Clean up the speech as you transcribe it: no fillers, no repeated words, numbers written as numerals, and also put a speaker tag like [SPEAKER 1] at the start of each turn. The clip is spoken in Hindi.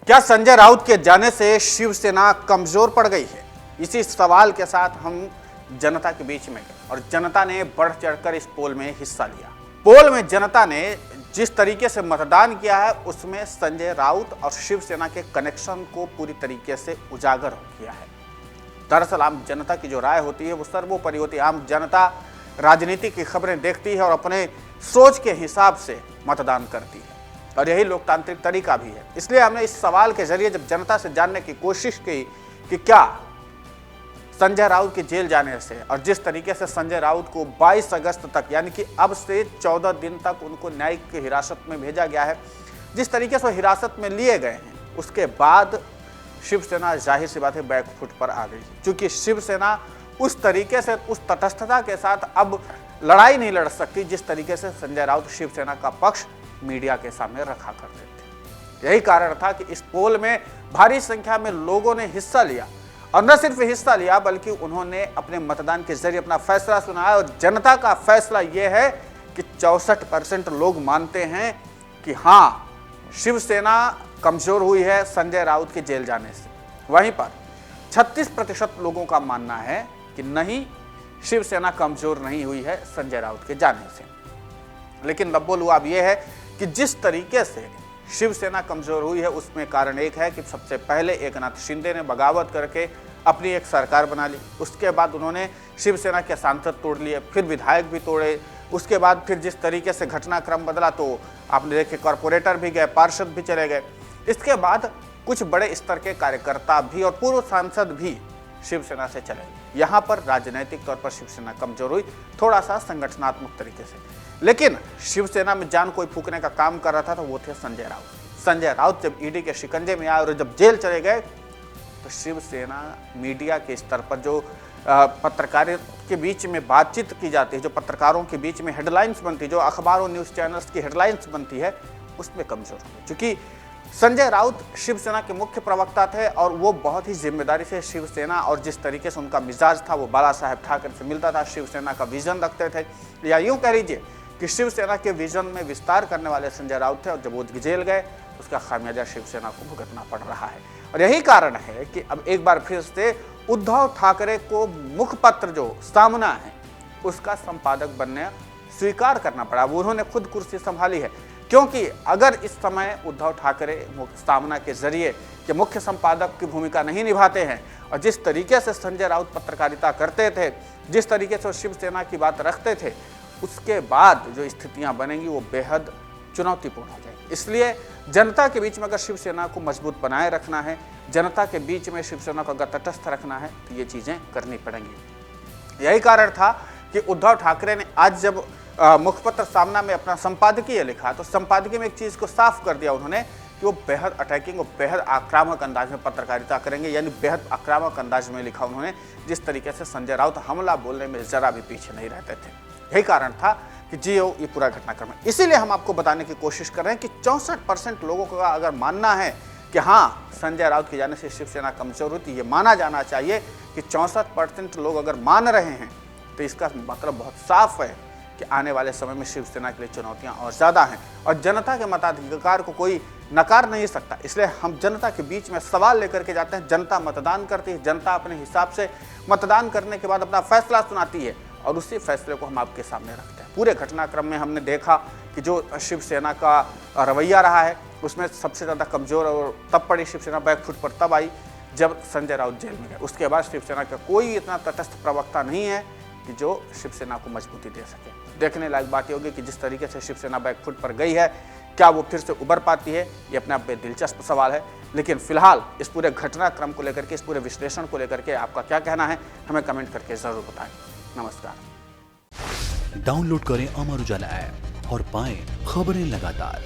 [SPEAKER 1] क्या संजय राउत के जाने से शिवसेना कमजोर पड़ गई है? इसी सवाल के साथ हम जनता के बीच में गए और जनता ने बढ़ चढ़कर इस पोल में हिस्सा लिया। पोल में जनता ने जिस तरीके से मतदान किया है उसमें संजय राउत और शिवसेना के कनेक्शन को पूरी तरीके से उजागर किया है। दरअसल आम जनता की जो राय होती है वो सर्वोपरि होती है। आम जनता राजनीति की खबरें देखती है और अपने सोच के हिसाब से मतदान करती है और यही लोकतांत्रिक तरीका भी है। इसलिए हमने इस सवाल के जरिए जब जनता से जानने की कोशिश की कि क्या संजय राउत के जेल जाने से और जिस तरीके से संजय राउत को 22 अगस्त तक यानी कि अब से 14 दिन तक उनको न्यायिक हिरासत में भेजा गया है, जिस तरीके से हिरासत में लिए गए हैं, उसके बाद शिवसेना जाहिर सी बात है बैकफुट पर आ गई। क्योंकि शिवसेना उस तरीके से उस तटस्थता के साथ अब लड़ाई नहीं लड़ सकती जिस तरीके से संजय राउत शिवसेना का पक्ष मीडिया के सामने रखा करते थे। यही कारण था कि इस पोल में भारी संख्या में लोगों ने हिस्सा लिया और न सिर्फ हिस्सा लिया बल्कि उन्होंने अपने मतदान के जरिए अपना फैसला सुनाया। और जनता का फैसला यह है कि 64% लोग मानते हैं कि हाँ, शिवसेना कमजोर हुई है संजय राउत के जेल जाने से। वहीं पर 36% लोगों का मानना है कि नहीं, शिवसेना कमजोर नहीं हुई है संजय राउत के जाने से। लेकिन लब्बो लुआब यह है कि जिस तरीके से शिवसेना कमजोर हुई है उसमें कारण एक है कि सबसे पहले एकनाथ शिंदे ने बगावत करके अपनी एक सरकार बना ली। उसके बाद उन्होंने शिवसेना के सांसद तोड़ लिए, फिर विधायक भी तोड़े। उसके बाद फिर जिस तरीके से घटनाक्रम बदला तो आपने देखे कॉरपोरेटर भी गए, पार्षद भी चले गए। इसके बाद कुछ बड़े स्तर के कार्यकर्ता भी और पूर्व सांसद भी शिवसेना से चले गए। यहाँ पर राजनीतिक तौर पर शिवसेना कमजोर हुई, थोड़ा सा संगठनात्मक तरीके से। लेकिन शिवसेना में जान कोई फूकने का काम कर रहा था तो वो थे संजय राउत। संजय राउत जब ईडी के शिकंजे में आए और जब जेल चले गए तो शिवसेना मीडिया के स्तर पर जो पत्रकारों के बीच में बातचीत की जाती है, जो पत्रकारों के बीच में हेडलाइंस बनती है, जो अखबारों न्यूज़ चैनल्स की हेडलाइंस बनती है, उसमें कमजोर हुई। क्योंकि संजय राउत शिवसेना के मुख्य प्रवक्ता थे और वो बहुत ही जिम्मेदारी से शिवसेना और जिस तरीके से उनका मिजाज था वो बाला साहेब ठाकरे से मिलता था, शिवसेना का विजन रखते थे, या यूँ कह लीजिए कि शिवसेना के विजन में विस्तार करने वाले संजय राउत थे। और जब वो जेल गए उसका खामियाजा शिवसेना को भुगतना पड़ रहा है। और यही कारण है कि अब एक बार फिर से उद्धव ठाकरे को मुखपत्र जो सामना है उसका संपादक बनने स्वीकार करना पड़ा। वो उन्होंने खुद कुर्सी संभाली है, क्योंकि अगर इस समय उद्धव ठाकरे सामना के जरिए के मुख्य संपादक की भूमिका नहीं निभाते हैं और जिस तरीके से संजय राउत पत्रकारिता करते थे, जिस तरीके से शिवसेना की बात रखते थे, उसके बाद जो स्थितियां बनेंगी वो बेहद चुनौतीपूर्ण हो जाएगी। इसलिए जनता के बीच में अगर शिवसेना को मजबूत बनाए रखना है, जनता के बीच में शिवसेना को अगर तटस्थ रखना है तो ये चीज़ें करनी पड़ेंगी। यही कारण था कि उद्धव ठाकरे ने आज जब मुखपत्र सामना में अपना संपादकीय लिखा तो संपादकीय में एक चीज़ को साफ कर दिया उन्होंने कि वो बेहद अटैकिंग और बेहद आक्रामक अंदाज में पत्रकारिता करेंगे। यानी बेहद आक्रामक अंदाज में लिखा उन्होंने, जिस तरीके से संजय राउत हमला बोलने में जरा भी पीछे नहीं रहते थे। यही कारण था कि ये पूरा घटनाक्रम है। इसीलिए हम आपको बताने की कोशिश कर रहे हैं कि 64% लोगों का अगर मानना है कि हाँ, संजय राउत के जाने से शिवसेना कमजोर हुई, तो ये माना जाना चाहिए कि 64% लोग अगर मान रहे हैं तो इसका मतलब बहुत साफ है कि आने वाले समय में शिवसेना के लिए चुनौतियां और ज़्यादा हैं और जनता के मताधिकार को कोई नकार नहीं सकता। इसलिए हम जनता के बीच में सवाल लेकर के जाते हैं। जनता मतदान करती है, जनता अपने हिसाब से मतदान करने के बाद अपना फैसला सुनाती है और उसी फैसले को हम आपके सामने रखते हैं। पूरे घटनाक्रम में हमने देखा कि जो शिवसेना का रवैया रहा है उसमें सबसे ज़्यादा कमज़ोर और तब पड़ी शिवसेना बैकफुट पर तब आई जब संजय राउत जेल में गए। उसके बाद शिवसेना का कोई इतना तटस्थ प्रवक्ता नहीं है कि जो शिवसेना को मजबूती दे सके। देखने लायक बात होगी कि जिस तरीके से शिवसेना बैकफुट पर गई है, क्या वो फिर से उबर पाती है, ये अपने आप में दिलचस्प सवाल है। लेकिन फिलहाल इस पूरे घटनाक्रम को लेकर के, इस पूरे विश्लेषण को लेकर के आपका क्या कहना है, हमें कमेंट करके ज़रूर बताएं। नमस्कार।
[SPEAKER 2] डाउनलोड करें अमर उजाला ऐप और पाएं खबरें लगातार।